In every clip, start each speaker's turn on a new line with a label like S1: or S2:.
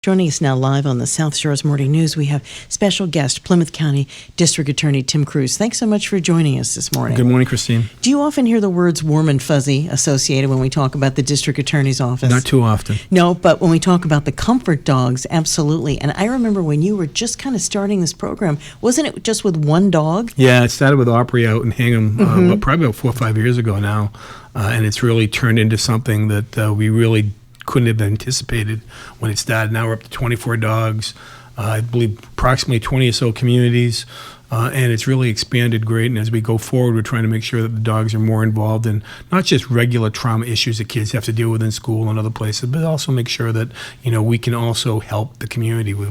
S1: Joining us now live on the South Shores Morning News, we have special guest, Plymouth County District Attorney Tim Cruz. Thanks so much for joining us this morning.
S2: Good morning, Christine.
S1: Do you often hear the words warm and fuzzy associated when we talk about the District Attorney's office?
S2: Not too often.
S1: No, but when we talk about the comfort dogs, absolutely. And I remember when you were just kind of starting this program, wasn't it just with one dog?
S2: Yeah, it started with Opry out in Hingham, probably about 4 or 5 years ago now. And it's really turned into something that we really couldn't have anticipated when it started. Now we're up to 24 dogs, I believe approximately 20 or so communities, and it's really expanded great. And as we go forward, we're trying to make sure that the dogs are more involved in not just regular trauma issues that kids have to deal with in school and other places, but also make sure that, you know, we can also help the community with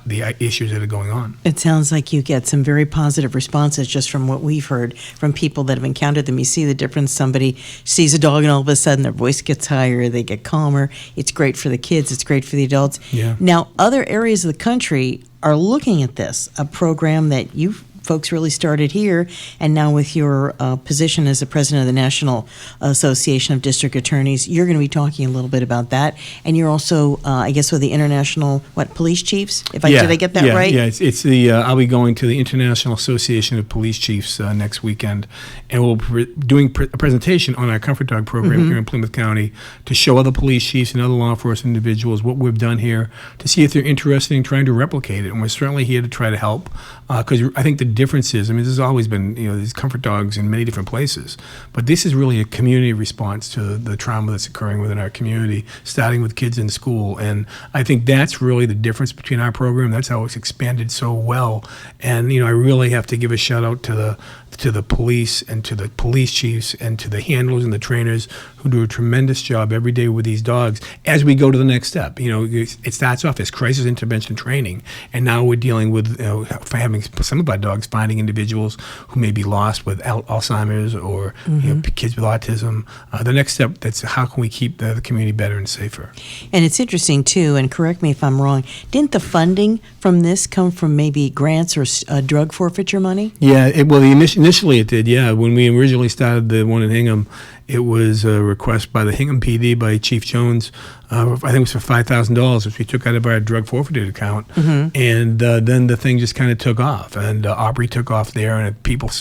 S2: the issues that are going on.
S1: It sounds like you get some very positive responses just from what we've heard from people that have encountered them. You see the difference. Somebody sees a dog and all of a sudden their voice gets higher, they get calmer. It's great for the kids. It's great for the adults.
S2: Yeah.
S1: Now, other areas of the country are looking at this, a program that you folks really started here, and now with your position as the president of the National Association of District Attorneys, you're going to be talking a little bit about that. And you're also, I guess, with the International, Police Chiefs? Did I get that right?
S2: Yeah, it's the, I'll be going to the International Association of Police Chiefs next weekend, and we'll be doing a presentation on our Comfort Dog program here in Plymouth County to show other police chiefs and other law enforcement individuals what we've done here to see if they're interested in trying to replicate it. And we're certainly here to try to help, because I think the difference is, I mean, there's always been, you know, these comfort dogs in many different places, but this is really a community response to the trauma that's occurring within our community, starting with kids in school. And I think that's really the difference between our program. That's how it's expanded so well. And, you know, I really have to give a shout out to the police and to the police chiefs and to the handlers and the trainers who do a tremendous job every day with these dogs as we go to the next step. You know, it starts off as crisis intervention training, and now we're dealing with, you know, having some of our dogs finding individuals who may be lost with Alzheimer's or you know, kids with autism. The next step, that's how can we keep the community better and safer.
S1: And it's interesting, too, and correct me if I'm wrong, didn't the funding from this come from maybe grants or drug forfeiture money?
S2: Yeah, initially it did, yeah. When we originally started the one in Hingham, it was a request by the Hingham PD, by Chief Jones. I think it was for $5,000, which we took out of our drug forfeited account. And then the thing just kind of took off. And Aubrey took off there, and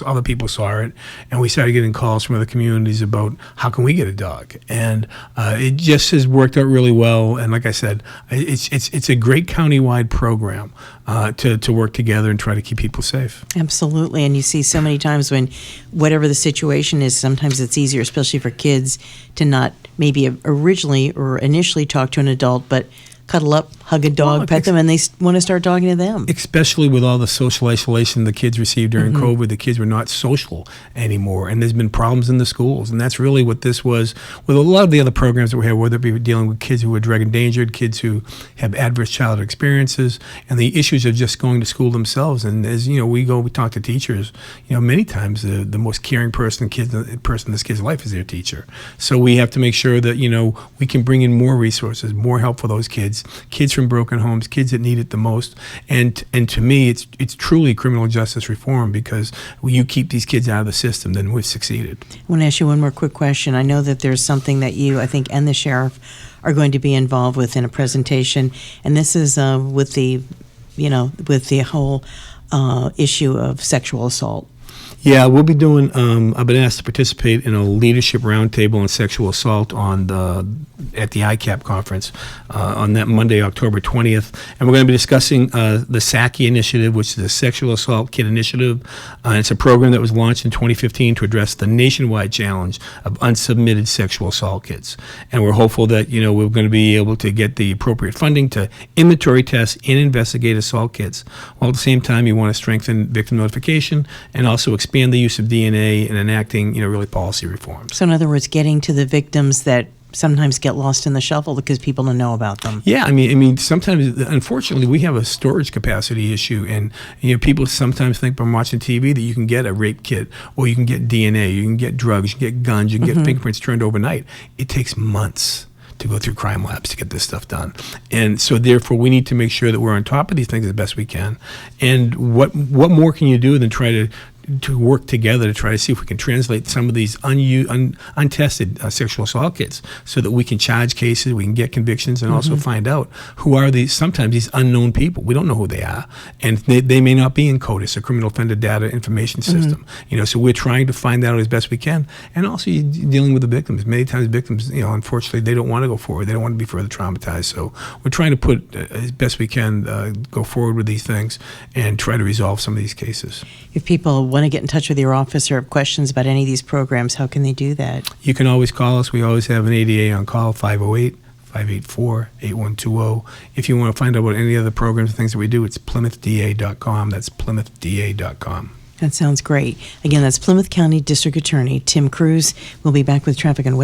S2: other people saw it. And we started getting calls from other communities about how can we get a dog. And it just has worked out really well. And like I said, it's a great countywide program to work together and try to keep people safe.
S1: Absolutely. And you see so many times when whatever the situation is, sometimes it's easier, especially for kids, to not maybe originally or initially talk to an adult, but cuddle up, hug a dog, pet them, and they want to start talking to them.
S2: Especially with all the social isolation the kids received during COVID, the kids were not social anymore, and there's been problems in the schools, and that's really what this was with a lot of the other programs that we have, whether it be dealing with kids who are drug endangered, kids who have adverse childhood experiences, and the issues of just going to school themselves. And as you know, we talk to teachers, you know, many times the most caring person in this kid's life is their teacher. So we have to make sure that, you know, we can bring in more resources, more help for those kids from broken homes, kids that need it the most. And to me, it's truly criminal justice reform, because when you keep these kids out of the system, then we've succeeded.
S1: I want to ask you one more quick question. I know that there's something that you, I think, and the sheriff are going to be involved with in a presentation, and this is with the whole issue of sexual assault.
S2: Yeah, we'll be doing, I've been asked to participate in a leadership roundtable on sexual assault at the ICAP conference on that Monday, October 20th. And we're going to be discussing the SACI initiative, which is the Sexual Assault Kit Initiative. It's a program that was launched in 2015 to address the nationwide challenge of unsubmitted sexual assault kits. And we're hopeful that, you know, we're going to be able to get the appropriate funding to inventory test and investigate assault kits. While at the same time, you want to strengthen victim notification and also expand the use of DNA and enacting, you know, really policy reforms.
S1: So in other words, getting to the victims that sometimes get lost in the shuffle because people don't know about them.
S2: Yeah, I mean, sometimes, unfortunately, we have a storage capacity issue, and you know, people sometimes think from watching TV that you can get a rape kit, or you can get DNA, you can get drugs, you can get guns, you can get fingerprints turned overnight. It takes months to go through crime labs to get this stuff done. And so therefore we need to make sure that we're on top of these things as best we can. And what more can you do than try to to work together to try to see if we can translate some of these untested sexual assault kits so that we can charge cases, we can get convictions, and also find out who are sometimes these unknown people. We don't know who they are, and they may not be in CODIS, a criminal offender data information system. So we're trying to find out as best we can, and also you're dealing with the victims. Many times victims, unfortunately, they don't want to go forward. They don't want to be further traumatized. So we're trying to put, as best we can, go forward with these things and try to resolve some of these cases.
S1: If people want to get in touch with your office or have questions about any of these programs, how can they do that?
S2: You can always call us. We always have an ADA on call, 508-584-8120. If you want to find out about any other programs and things that we do, it's PlymouthDA.com. That's PlymouthDA.com.
S1: That sounds great. Again, that's Plymouth County District Attorney Tim Cruz. We'll be back with Traffic and